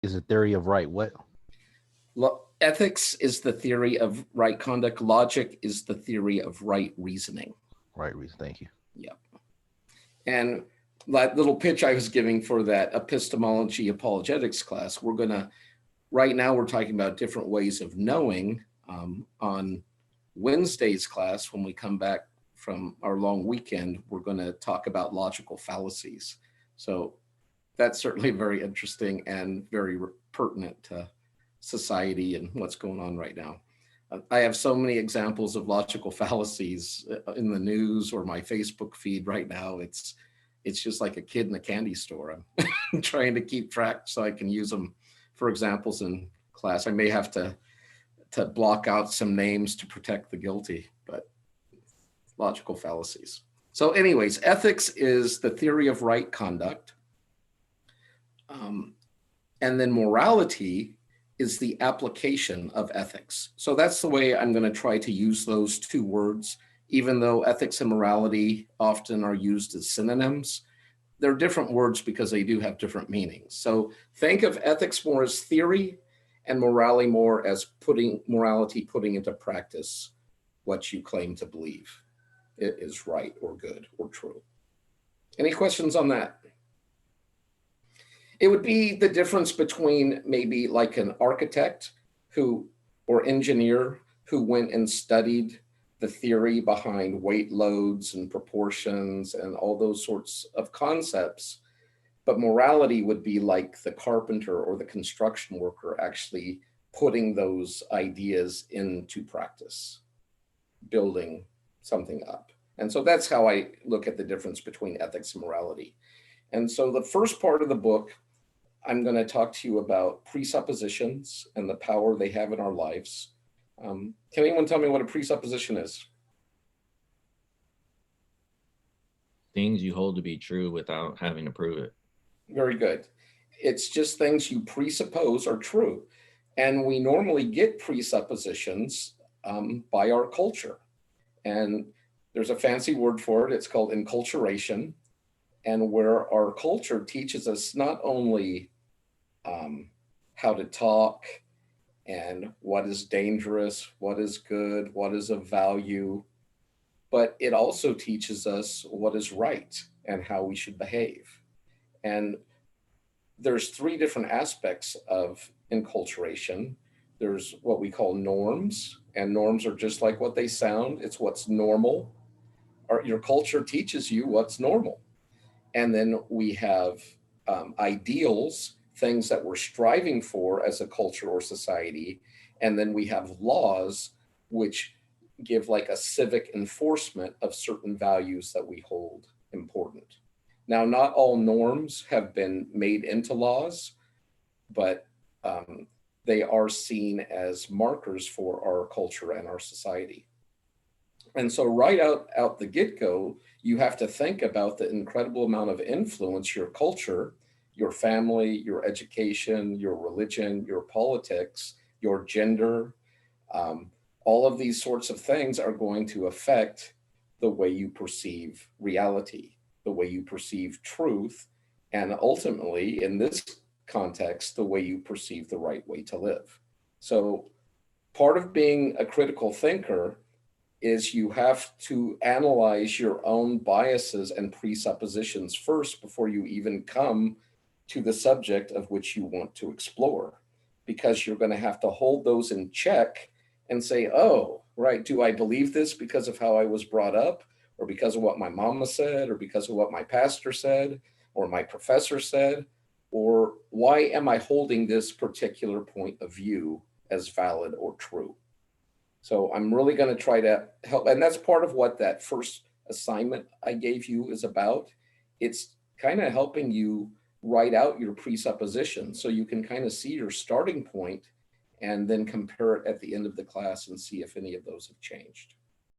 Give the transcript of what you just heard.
is a theory of right what? Ethics is the theory of right conduct. Logic is the theory of right reasoning. Right reason. Thank you. Yeah. And that little pitch I was giving for that epistemology apologetics class, right now we're talking about different ways of knowing. On Wednesday's class, when we come back from our long weekend, we're going to talk about logical fallacies. So that's certainly very interesting and very pertinent to society and what's going on right now. I have so many examples of logical fallacies in the news or my Facebook feed right now. It's just like a kid in a candy store. I'm trying to keep track so I can use them for examples in class. I may have to block out some names to protect the guilty, but logical fallacies. So anyways, ethics is the theory of right conduct. And then morality is the application of ethics. So that's the way I'm going to try to use those two words, even though ethics and morality often are used as synonyms. They're different words because they do have different meanings. So think of ethics more as theory and morality more as putting into practice what you claim to believe it is right or good or true. Any questions on that? It would be the difference between maybe like an architect or engineer who went and studied the theory behind weight loads and proportions and all those sorts of concepts. But morality would be like the carpenter or the construction worker actually putting those ideas into practice, building something up. And so that's how I look at the difference between ethics and morality. And so the first part of the book, I'm going to talk to you about presuppositions and the power they have in our lives. Can anyone tell me what a presupposition is? Things you hold to be true without having to prove it. Very good. It's just things you presuppose are true. And we normally get presuppositions by our culture. And there's a fancy word for it. It's called enculturation. And where our culture teaches us not only how to talk and what is dangerous, what is good, what is of value, but it also teaches us what is right and how we should behave. And there's three different aspects of enculturation. There's what we call norms, and norms are just like what they sound. It's what's normal. Your culture teaches you what's normal. And then we have ideals, things that we're striving for as a culture or society. And then we have laws, which give like a civic enforcement of certain values that we hold important. Now, not all norms have been made into laws, but they are seen as markers for our culture and our society. And so right out the get-go, you have to think about the incredible amount of influence your culture, your family, your education, your religion, your politics, your gender, all of these sorts of things are going to affect the way you perceive reality, the way you perceive truth, and ultimately, in this context, the way you perceive the right way to live. So part of being a critical thinker is you have to analyze your own biases and presuppositions first before you even come to the subject of which you want to explore, because you're going to have to hold those in check and say, oh, right, do I believe this because of how I was brought up, or because of what my mama said, or because of what my pastor said, or my professor said, or why am I holding this particular point of view as valid or true? So I'm really going to try to help, and that's part of what that first assignment I gave you is about. It's kind of helping you write out your presuppositions so you can kind of see your starting point and then compare it at the end of the class and see if any of those have changed.